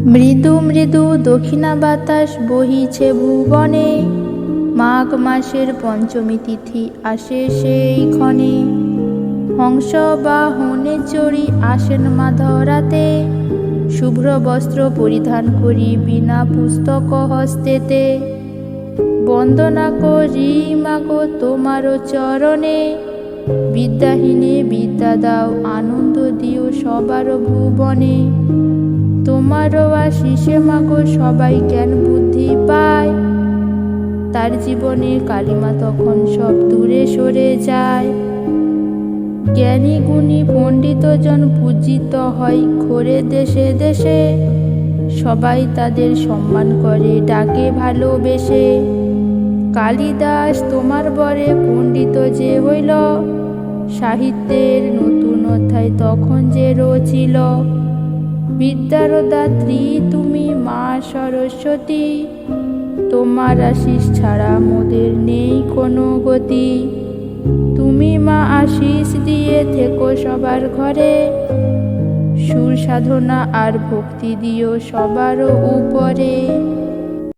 মৃদু মৃদু দক্ষিণা বাতাস বহিছে ভুবনে, মাঘ মাসের পঞ্চমী তিথি আসে সেই ক্ষণে। হংস বাহনে চড়ি আসেন মা ধরাতে, শুভ্র বস্ত্র পরিধান করি বিনা পুস্তক হস্তেতে। বন্দনা করি মাগো তোমারও চরণে, বিদ্যাহীনে বিদ্যা দাও আনন্দ দিও সবার ভুবনে। তোমারও আশিসে মাগো সবাই জ্ঞান বুদ্ধি পায়, তার জীবনে কালিমা তখন সব দূরে সরে যায়। জ্ঞানী গুণী পণ্ডিতজন পূজিত হয় ঘোরে দেশে দেশে, সবাই তাদের সম্মান করে ডাকে ভালোবেসে। কালিদাস তোমার বরে পণ্ডিত যে হইল, সাহিত্যের নতুন অধ্যায় তখন যে রচিল। বিদ্যার দাত্রী তুমি মা সরস্বতী, তোমার আশিস ছাড়া মোদের নেই কোনো গতি। তুমি মা আশিস দিয়ে থেকো সবার ঘরে, সুর সাধনা আর ভক্তি দিও সবার উপরে।